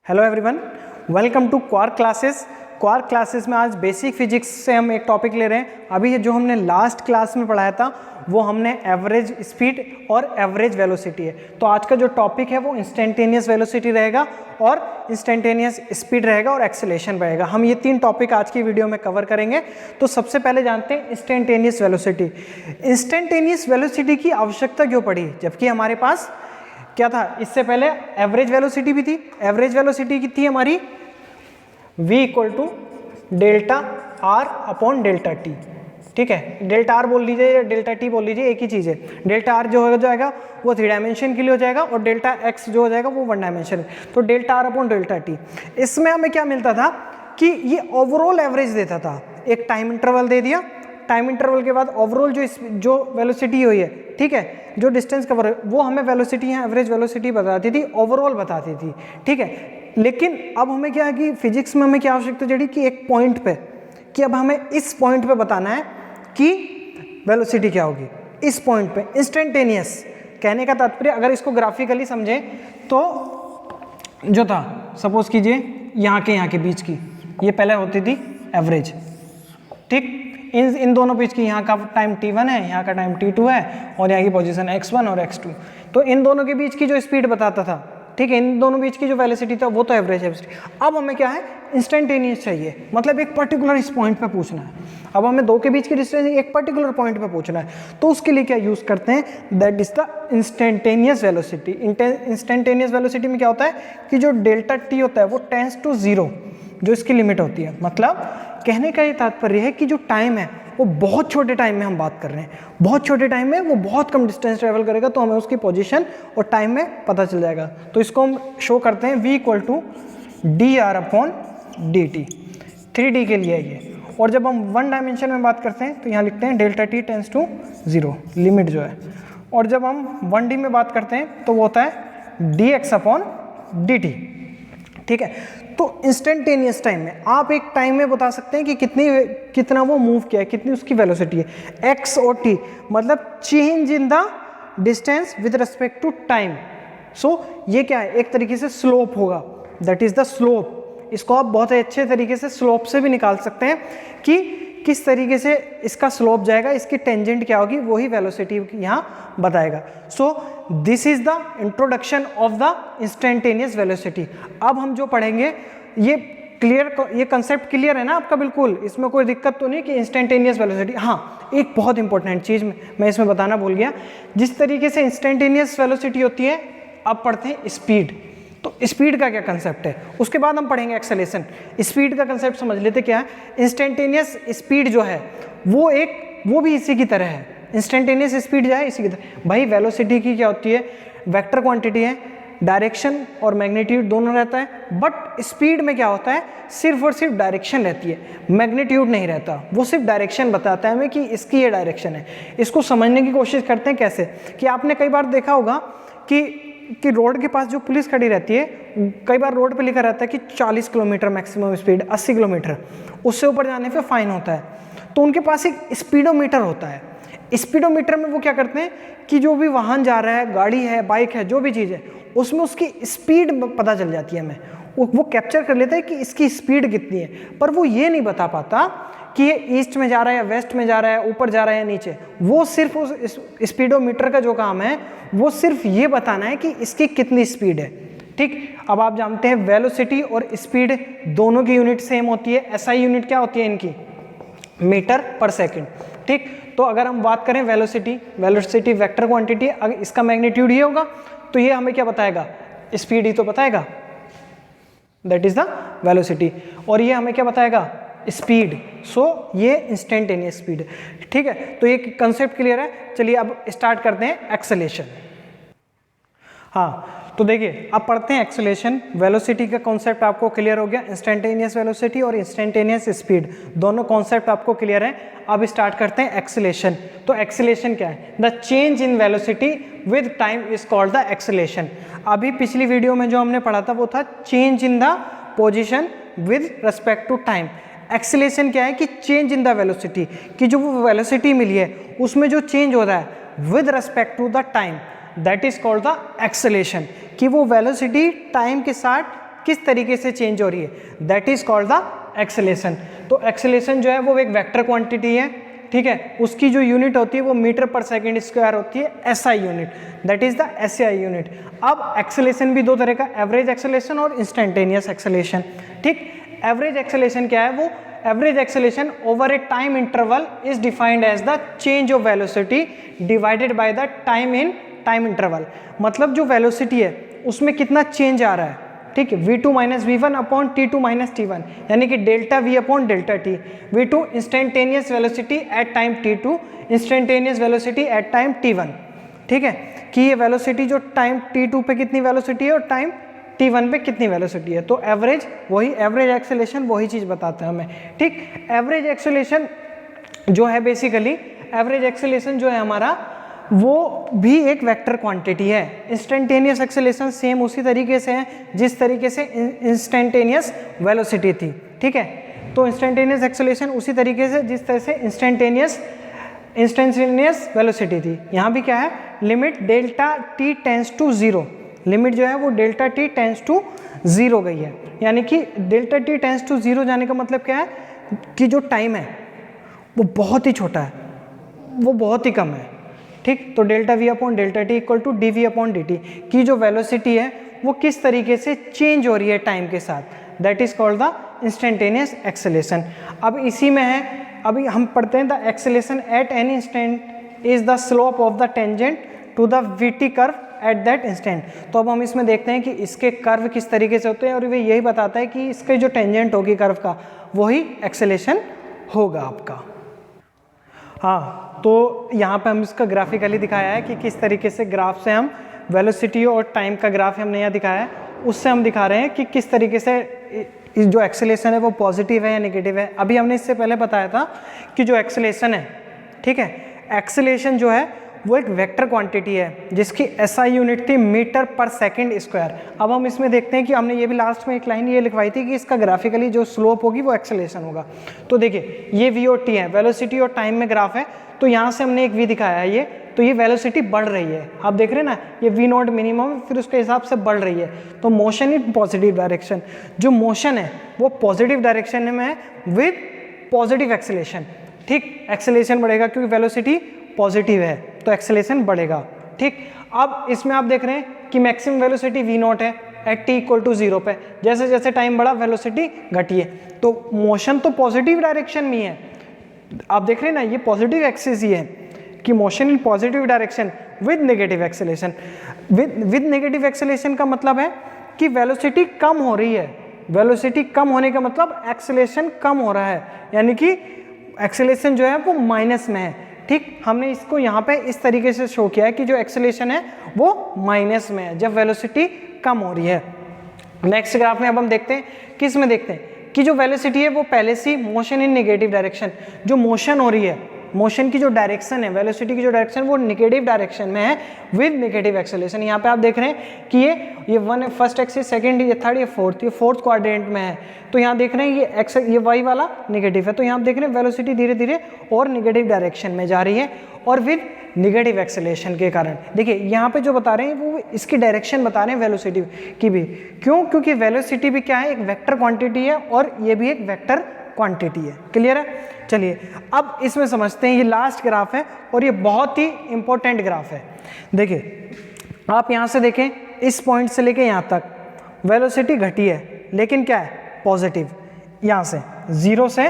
Hello everyone, welcome to Quark Classes. Quark Classes में आज basic physics से हम एक टॉपिक ले रहे हैं। अभी जो हमने लास्ट क्लास में पढ़ाया था वो हमने एवरेज स्पीड और एवरेज वेलोसिटी है। तो आज का जो टॉपिक है वो इंस्टेंटेनियस वेलोसिटी रहेगा और इंस्टेंटेनियस स्पीड रहेगा और एक्सेलेरेशन रहेगा। हम ये तीन टॉपिक आज की वीडियो में कवर करेंगे। तो सबसे पहले जानते हैं इंस्टेंटेनियस वेलोसिटी। इंस्टेंटेनियस वेलोसिटी की आवश्यकता क्यों पड़ी, जबकि हमारे पास क्या था इससे पहले एवरेज वेलोसिटी भी थी। एवरेज वेलोसिटी की थी हमारी v equal to delta r upon delta t. ठीक है, डेल्टा आर बोल लीजिए या डेल्टा टी बोल लीजिए, एक ही चीज़ है। डेल्टा आर जो हो जाएगा वो 3 डायमेंशन के लिए हो जाएगा और डेल्टा एक्स जो हो जाएगा वो 1 डायमेंशन। तो delta r upon delta T, इसमें हमें क्या मिलता था कि ये ओवरऑल एवरेज देता था। एक टाइम इंटरवल दे दिया, टाइम इंटरवल के बाद ओवरऑल जो वेलोसिटी हुई है, ठीक है, जो डिस्टेंस कवर है वो हमें वेलोसिटी यहाँ एवरेज वेलोसिटी बताती थी, ओवरऑल बताती थी। ठीक है, लेकिन अब हमें क्या है कि फिजिक्स में हमें क्या आवश्यकता जड़ी कि एक पॉइंट पे, कि अब हमें इस पॉइंट पे बताना है कि वेलोसिटी क्या होगी इस पॉइंट पे। इंस्टेंटेनियस कहने का तात्पर्य अगर इसको ग्राफिकली समझें तो जो था, सपोज कीजिए यहाँ के बीच की ये पहले होती थी एवरेज। ठीक, इन दोनों बीच की यहाँ का टाइम t1 है, यहाँ का टाइम t2 है और यहाँ की पोजीशन x1 और x2। तो इन दोनों के बीच की जो स्पीड बताता था, ठीक है, इन दोनों बीच की जो वेलोसिटी था वो तो एवरेज है। अब हमें क्या है, इंस्टेंटेनियस चाहिए, मतलब एक पर्टिकुलर इस पॉइंट पे पूछना है। अब हमें दो के बीच की डिस्टेंस एक पर्टिकुलर पॉइंट पे पूछना है, तो उसके लिए क्या यूज करते हैं, that is the instantaneous velocity. Instantaneous velocity में क्या होता है कि जो डेल्टा टी होता है वो टेंड्स टू 0, जो इसकी लिमिट होती है। मतलब कहने का ये तात्पर्य है कि जो टाइम है वो बहुत छोटे टाइम में हम बात कर रहे हैं, बहुत छोटे टाइम में वो बहुत कम डिस्टेंस ट्रेवल करेगा, तो हमें उसकी पोजीशन और टाइम में पता चल जाएगा। तो इसको हम शो करते हैं v equal to d r upon d t. 3D के लिए ये, और जब हम 1 डायमेंशन में बात करते हैं तो यहाँ लिखते हैं delta t tends to 0, limit जो है। और जब हम 1D में बात करते हैं तो वो होता है D x upon d T. ठीक है, तो इंस्टेंटेनियस टाइम में आप एक टाइम में बता सकते हैं कि कितना वो मूव किया है, कितनी उसकी वेलोसिटी है। x और t मतलब change in the distance with respect to time. So ये क्या है, एक तरीके से स्लोप होगा, दैट इज द स्लोप। इसको आप बहुत अच्छे तरीके से स्लोप से भी निकाल सकते हैं कि किस तरीके से इसका स्लोप जाएगा, इसकी टेंजेंट क्या होगी, वही वेलोसिटी यहाँ बताएगा। So this is the introduction of the instantaneous velocity. अब हम जो पढ़ेंगे ये कंसेप्ट क्लियर है ना आपका, बिल्कुल इसमें कोई दिक्कत तो नहीं कि इंस्टेंटेनियस वेलोसिटी। हाँ, एक बहुत इंपॉर्टेंट चीज़ मैं इसमें बताना भूल गया, जिस तरीके से इंस्टेंटेनियस वेलोसिटी होती है, अब पढ़ते हैं स्पीड। तो स्पीड का क्या कंसेप्ट है, उसके बाद हम पढ़ेंगे एक्सेलेरेशन। स्पीड का कंसेप्ट समझ लेते क्या है। इंस्टेंटेनियस स्पीड जो है वो भी इसी की तरह है। इंस्टेंटेनियस स्पीड जो है इसी की तरह। भाई वेलोसिटी की क्या होती है, वेक्टर क्वांटिटी है, डायरेक्शन और मैग्नीट्यूड दोनों रहता है। बट स्पीड में क्या होता है, सिर्फ और सिर्फ डायरेक्शन रहती है, मैग्नीट्यूड नहीं रहता। वो सिर्फ डायरेक्शन बताता है हमें कि इसकी ये डायरेक्शन है। इसको समझने की कोशिश करते हैं कैसे, कि आपने कई बार देखा होगा कि रोड के पास जो पुलिस खड़ी रहती है, कई बार रोड पे लिखा रहता है कि 40 किलोमीटर मैक्सिमम स्पीड, 80 किलोमीटर, उससे ऊपर जाने पे फाइन होता है। तो उनके पास एक स्पीडोमीटर होता है। स्पीडोमीटर में वो क्या करते हैं कि जो भी वाहन जा रहा है, गाड़ी है, बाइक है, जो भी चीज़ है, उसमें उसकी स्पीड पता चल जाती है हमें। वो कैप्चर कर लेता है कि इसकी स्पीड कितनी है, पर वो ये नहीं बता पाता कि ये ईस्ट में जा रहा है या वेस्ट में जा रहा है, ऊपर जा रहा है या नीचे। वो सिर्फ उस स्पीडोमीटर का जो काम है वो सिर्फ ये बताना है कि इसकी कितनी स्पीड है। ठीक, अब आप जानते हैं वेलोसिटी और स्पीड दोनों की यूनिट सेम होती है। SI यूनिट क्या होती है इनकी, मीटर पर सेकेंड। ठीक, तो अगर हम बात करें वेलोसिटी वेक्टर क्वांटिटी, अगर इसका मैग्नीट्यूड ये होगा तो ये हमें क्या बताएगा, स्पीड ही तो बताएगा, दैट इज द वेलोसिटी। और ये हमें क्या बताएगा, स्पीड। सो ये इंस्टेंटेनियस स्पीड। ठीक है, तो ये कंसेप्ट क्लियर है। चलिए अब स्टार्ट करते हैं एक्सेलेरेशन। हाँ, तो देखिए अब पढ़ते हैं एक्सेलेरेशन। वेलोसिटी का कॉन्सेप्ट आपको क्लियर हो गया, इंस्टेंटेनियस वेलोसिटी और इंस्टेंटेनियस स्पीड दोनों कॉन्सेप्ट आपको क्लियर है। अब स्टार्ट करते हैं एक्सेलेरेशन। तो एक्सेलेरेशन क्या है, the change in velocity with time is called the acceleration. अभी पिछली वीडियो में जो हमने पढ़ा था वो था change in the position with respect to time. Acceleration क्या है कि चेंज इन द वेलोसिटी, कि जो वो वेलोसिटी मिली है उसमें जो चेंज हो रहा है with respect to the time, that is called the acceleration. कि वो वेलोसिटी टाइम के साथ किस तरीके से चेंज हो रही है, that is called the acceleration. तो एक्सेलेरेशन जो है वो एक वेक्टर क्वांटिटी है, ठीक है, उसकी जो यूनिट होती है वो मीटर पर सेकेंड स्क्वायर होती है, SI unit, that is the SI unit. अब एक्सेलेरेशन भी दो तरह का, एवरेज एक्सेलेरेशन और इंस्टेंटेनियस एक्सेलेरेशन, ठीक। एवरेज एक्सेलेरेशन क्या है, वो average acceleration over a time interval is defined as the change of velocity divided by the time in time interval. मतलब जो वेलोसिटी है उसमें कितना चेंज आ रहा है, ठीक है, v2 minus v1 upon t2 minus t1, यानी कि delta v upon delta t। v2 instantaneous velocity at time t2, instantaneous velocity at time t1, ठीक है, कि ये वेलोसिटी जो टाइम t2 पे कितनी वेलोसिटी है और टाइम t1 पे कितनी वेलोसिटी है। तो एवरेज वही, एवरेज एक्सेलेरेशन वही चीज़ बताता है हमें, ठीक। एवरेज एक्सेलेरेशन जो है बेसिकली, एवरेज एक्सेलेरेशन जो है हमारा वो भी एक वेक्टर क्वांटिटी है। इंस्टेंटेनियस एक्सेलेरेशन सेम उसी तरीके से है जिस तरीके से इंस्टेंटेनियस वेलोसिटी थी, ठीक है। तो इंस्टेंटेनियस एक्सेलेरेशन उसी तरीके से जिस तरह से इंस्टेंटेनियस वेलोसिटी थी। यहाँ भी क्या है, limit delta t tends to zero, limit जो है वो delta t tends to zero गई है, यानी कि delta t tends to zero जाने का मतलब क्या है कि जो टाइम है वो बहुत ही छोटा है, वो बहुत ही कम है, ठीक। तो delta v upon delta t equal to d v upon d t की जो वेलोसिटी है वो किस तरीके से चेंज हो रही है टाइम के साथ, that is called the instantaneous acceleration. अब इसी में है, अभी हम पढ़ते हैं the acceleration at any instant is the slope of the tangent to the v t curve at that instant. तो अब हम इसमें देखते हैं कि इसके कर्व किस तरीके से होते हैं और वे यही बताता है कि इसके जो टेंजेंट होगी कर्व का वही एक्सेलेरेशन होगा आपका। हाँ, तो यहाँ पे हम इसका ग्राफिकली दिखाया है कि किस तरीके से ग्राफ से हम वेलोसिटी और टाइम का ग्राफ हमने यहाँ दिखाया है, उससे हम दिखा रहे हैं कि किस तरीके से जो एक्सेलेरेशन है वो पॉजिटिव है या नेगेटिव है। अभी हमने इससे पहले बताया था कि जो एक्सेलेरेशन है, ठीक है, एक्सेलेरेशन जो है वो एक वेक्टर क्वांटिटी है जिसकी एसआई यूनिट थी मीटर पर सेकंड स्क्वायर। अब हम इसमें देखते हैं कि हमने ये भी लास्ट में एक लाइन ये लिखवाई थी कि इसका ग्राफिकली जो स्लोप होगी वो एक्सेलेरेशन होगा। तो देखिए ये वी और टी है, वेलोसिटी और टाइम में ग्राफ है, तो यहाँ से हमने एक वी दिखाया है ये, तो ये वेलोसिटी बढ़ रही है, आप देख रहे हैं ना, ये वी नॉट मिनिमम फिर उसके हिसाब से बढ़ रही है। तो मोशन इन पॉजिटिव डायरेक्शन, जो मोशन है वो पॉजिटिव डायरेक्शन में है विद पॉजिटिव एक्सेलेरेशन, ठीक। एक्सेलेरेशन बढ़ेगा क्योंकि वेलोसिटी पॉजिटिव है तो एक्सेलेरेशन बढ़ेगा, ठीक। अब इसमें आप देख रहे हैं कि मैक्सिमम वेलोसिटी वी नॉट है at t equal to zero पे, जैसे जैसे टाइम बढ़ा वेलोसिटी घटी है, तो मोशन तो पॉजिटिव डायरेक्शन में है, आप देख रहे हैं ना, ये पॉजिटिव एक्सिस ही है कि motion in positive direction with negative acceleration. With negative acceleration का मतलब है कि वेलोसिटी कम हो रही है, वेलोसिटी कम होने का मतलब एक्सेलेरेशन कम हो रहा है, यानी कि एक्सेलेरेशन जो है वो माइनस में है, ठीक। हमने इसको यहाँ पे इस तरीके से शो किया है कि जो एक्सेलेरेशन है वो माइनस में है जब वेलोसिटी कम हो रही है। नेक्स्ट ग्राफ में अब हम देखते हैं, किस में देखते हैं कि जो वेलोसिटी है वो पहले से मोशन इन नेगेटिव डायरेक्शन, जो मोशन हो रही है, मोशन की जो डायरेक्शन है, वेलोसिटी की जो डायरेक्शन वो नेगेटिव डायरेक्शन में है विद नेगेटिव एक्सेलेरेशन। यहाँ पे आप देख रहे हैं कि ये वन फर्स्ट एक्सिस, सेकंड, ये थर्ड, ये फोर्थ क्वाड्रेंट में है, तो यहाँ देख रहे हैं ये एक्स, ये वाई वाला नेगेटिव है, तो यहाँ आप देख रहे हैं वेलोसिटी धीरे धीरे और नेगेटिव डायरेक्शन में जा रही है और विद नेगेटिव एक्सेलेरेशन के कारण। देखिए यहाँ पे जो बता रहे हैं वो इसकी डायरेक्शन बता रहे हैं वेलोसिटी की भी, क्यों, क्योंकि वेलोसिटी भी क्या है, एक वेक्टर क्वांटिटी है और ये भी एक वेक्टर क्वांटिटी है। क्लियर है? चलिए अब इसमें समझते हैं, ये लास्ट ग्राफ है और ये बहुत ही इंपॉर्टेंट ग्राफ है। देखिए आप यहाँ से देखें, इस पॉइंट से लेके यहाँ तक वेलोसिटी घटी है, लेकिन क्या है, पॉजिटिव। यहाँ से जीरो से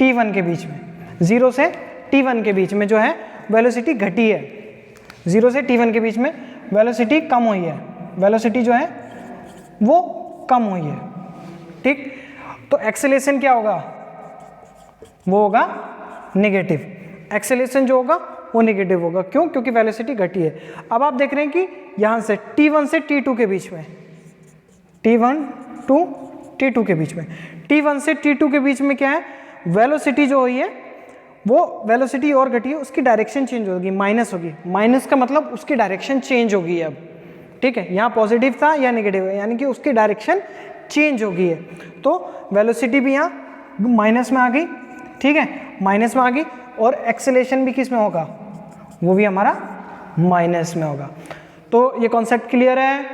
t1 के बीच में, जीरो से t1 के बीच में जो है वेलोसिटी घटी है, जीरो से t1 के बीच में वेलोसिटी कम हुई है, वेलोसिटी जो है वो कम हुई है, ठीक। तो एक्सेलेरेशन क्या होगा, वो होगा नेगेटिव, एक्सेलेरेशन जो होगा वो नेगेटिव होगा, क्यों, क्योंकि वेलोसिटी घटी है। अब आप देख रहे हैं कि यहाँ से t1 से t2 के बीच में, t1 टू t2 के बीच में, t1 से t2 के बीच में क्या है, वेलोसिटी जो हुई है वो वेलोसिटी और घटी है, उसकी डायरेक्शन चेंज होगी, माइनस होगी, माइनस का मतलब उसकी डायरेक्शन चेंज होगी अब, ठीक है। यहाँ पॉजिटिव था या नेगेटिव है, यानी कि उसकी डायरेक्शन चेंज होगी है, तो वेलोसिटी भी यहाँ माइनस में आ गई, ठीक है, माइनस में आ गई, और एक्सेलेरेशन भी किस में होगा, वो भी हमारा माइनस में होगा। तो ये कॉन्सेप्ट क्लियर है,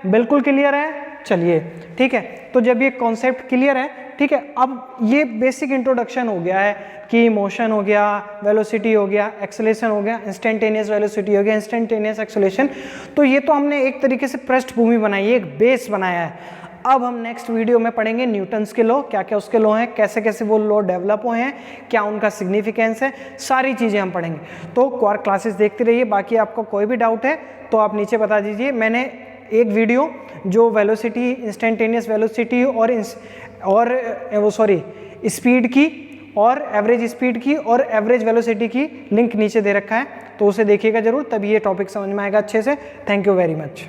बिल्कुल क्लियर है, चलिए ठीक है, तो जब ये कॉन्सेप्ट क्लियर है, ठीक है, अब ये बेसिक इंट्रोडक्शन हो गया है कि मोशन हो गया, वेलोसिटी हो गया, एक्सेलेरेशन हो गया, इंस्टेंटेनियस वेलोसिटी हो गया, इंस्टेंटेनियस एक्सेलेरेशन, तो ये तो हमने एक तरीके से पृष्ठभूमि बनाई है, एक बेस बनाया है। अब हम नेक्स्ट वीडियो में पढ़ेंगे न्यूटन्स के लॉ, क्या क्या उसके लॉ हैं, कैसे कैसे वो लॉ डेवलप हुए हैं, क्या उनका सिग्निफिकेंस है, सारी चीज़ें हम पढ़ेंगे। तो क्वार्क क्लासेस देखते रहिए। बाकी आपको कोई भी डाउट है तो आप नीचे बता दीजिए। मैंने एक वीडियो जो वेलोसिटी, इंस्टेंटेनियस वेलोसिटी और वो सॉरी स्पीड की और एवरेज स्पीड की और एवरेज वेलोसिटी की लिंक नीचे दे रखा है, तो उसे देखिएगा जरूर, तभी ये टॉपिक समझ में आएगा अच्छे से। Thank you very much.